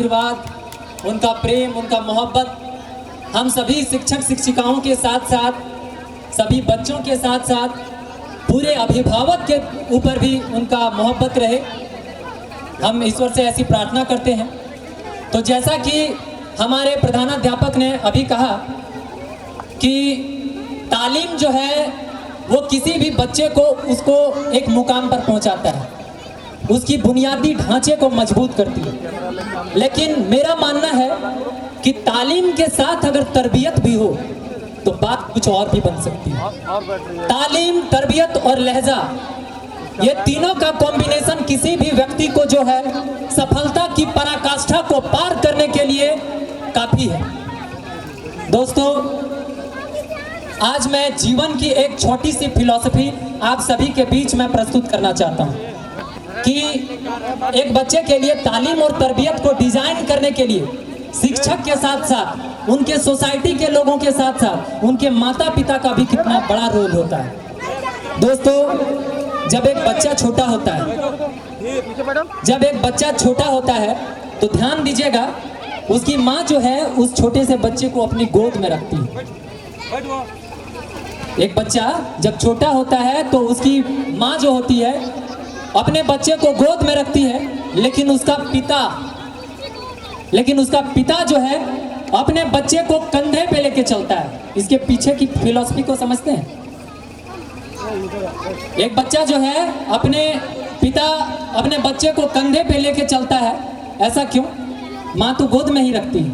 आशीर्वाद, उनका प्रेम, उनका मोहब्बत हम सभी शिक्षक शिक्षिकाओं के साथ साथ सभी बच्चों के साथ साथ पूरे अभिभावक के ऊपर भी उनका मोहब्बत रहे। हम ईश्वर से ऐसी प्रार्थना करते हैं। तो जैसा कि हमारे प्रधानाध्यापक ने अभी कहा कि तालीम जो है वो किसी भी बच्चे को उसको एक मुकाम पर पहुंचाता है, उसकी बुनियादी ढांचे को मजबूत करती है। लेकिन मेरा मानना है कि तालीम के साथ अगर तरबियत भी हो तो बात कुछ और भी बन सकती है। तालीम, तरबियत और लहजा, ये तीनों का कॉम्बिनेशन किसी भी व्यक्ति को जो है सफलता की पराकाष्ठा को पार करने के लिए काफी है। दोस्तों, आज मैं जीवन की एक छोटी सी फिलॉसफी आप सभी के बीच में प्रस्तुत करना चाहता हूं कि एक बच्चे के लिए तालीम और तरबियत को डिजाइन करने के लिए शिक्षक के साथ साथ उनके सोसाइटी के लोगों के साथ साथ उनके माता पिता का भी कितना बड़ा रोल होता है। दोस्तों, जब एक बच्चा छोटा होता है तो ध्यान दीजिएगा, उसकी माँ जो है उस छोटे से बच्चे को अपनी गोद में रखती है। एक बच्चा जब छोटा होता है तो उसकी माँ जो होती है अपने बच्चे को गोद में रखती है, लेकिन उसका पिता जो है अपने बच्चे को कंधे पे लेके चलता है। इसके पीछे की फिलॉसफी को समझते हैं? एक बच्चा जो है अपने बच्चे को कंधे पे लेके चलता है। ऐसा क्यों? माँ तो गोद में ही रखती है,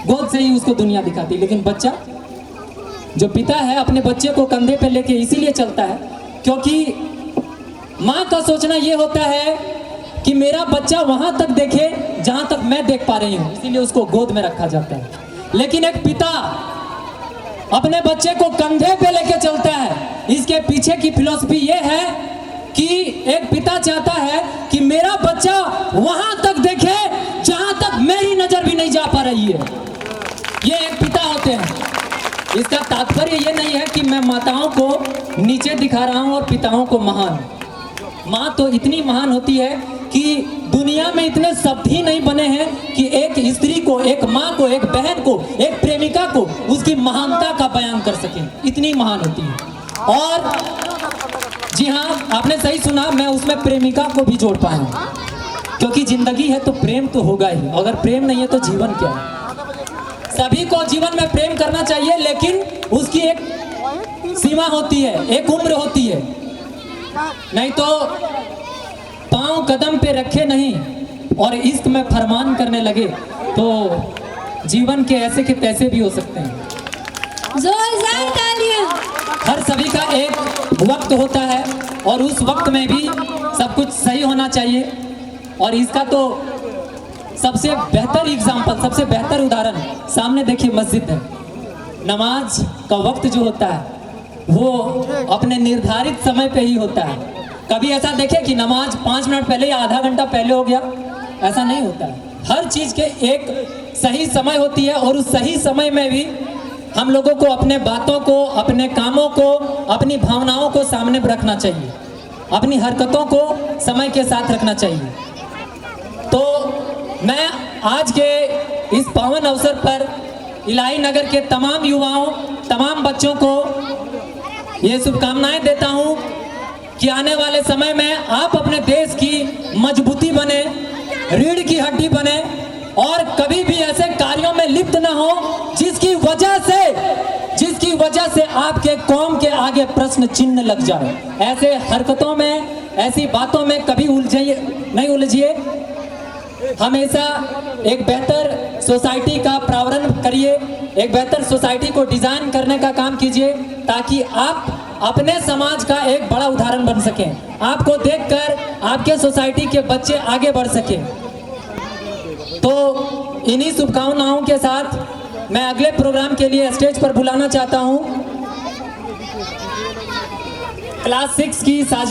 गोद से ही उसको दुनिया दिखाती है, लेकिन बच्चा जो पिता है अपने बच्चे को कंधे पे लेके इसीलिए चलता है क्योंकि माँ का सोचना ये होता है कि मेरा बच्चा वहां तक देखे जहां तक मैं देख पा रही हूं, इसीलिए उसको गोद में रखा जाता है। लेकिन एक पिता अपने बच्चे को कंधे पे लेके चलता है। इसके पीछे की फिलॉसफी ये है कि एक पिता चाहता है कि मेरा बच्चा वहां तक देखे जहां तक मेरी नजर भी नहीं जा पा रही है। ये एक पिता होते हैं। इसका तात्पर्य ये नहीं है कि मैं माताओं को नीचे दिखा रहा हूं और पिताओं को महान। माँ तो इतनी महान होती है कि दुनिया में इतने शब्द ही नहीं बने हैं कि एक स्त्री को, एक माँ को, एक बहन को, एक प्रेमिका को उसकी महानता का बयान कर सके। इतनी महान होती है। और जी हाँ, आपने सही सुना, मैं उसमें प्रेमिका को भी जोड़ पाया हूँ, क्योंकि जिंदगी है तो प्रेम तो होगा ही। अगर प्रेम नहीं है तो जीवन क्या है? सभी को जीवन में प्रेम करना चाहिए, लेकिन उसकी एक सीमा होती है, एक उम्र होती है। नहीं तो पांव कदम पे रखे नहीं और इश्क में फरमान करने लगे तो जीवन के ऐसे के तैसे भी हो सकते हैं। जोरदार तालियां। हर सभी का एक वक्त होता है और उस वक्त में भी सब कुछ सही होना चाहिए। और इसका तो सबसे बेहतर एग्जाम्पल, सबसे बेहतर उदाहरण सामने देखिए, मस्जिद है। नमाज का वक्त जो होता है वो अपने निर्धारित समय पे ही होता है। कभी ऐसा देखे कि नमाज 5 मिनट पहले या आधा घंटा पहले हो गया, ऐसा नहीं होता है। हर चीज के एक सही समय होती है और उस सही समय में भी हम लोगों को अपने बातों को, अपने कामों को, अपनी भावनाओं को सामने रखना चाहिए, अपनी हरकतों को समय के साथ रखना चाहिए। तो मैं आज के इस पावन अवसर पर इलाही नगर के तमाम युवाओं, तमाम बच्चों को ये शुभकामनाएं देता हूं कि आने वाले समय में आप अपने देश की मजबूती बने, रीढ़ की हड्डी बने और कभी भी ऐसे कार्यों में लिप्त न हो जिसकी वजह से आपके कौम के आगे प्रश्न चिन्ह लग जाए। ऐसे हरकतों में, ऐसी बातों में कभी नहीं उलझिए। हमेशा एक बेहतर सोसाइटी का प्रावरण करिए, एक बेहतर सोसाइटी को डिजाइन करने का काम कीजिए, ताकि आप अपने समाज का एक बड़ा उदाहरण बन सकें। आपको देखकर आपके सोसाइटी के बच्चे आगे बढ़ सकें। तो इन्हीं शुभकामनाओं के साथ मैं अगले प्रोग्राम के लिए स्टेज पर बुलाना चाहता हूं क्लास 6 की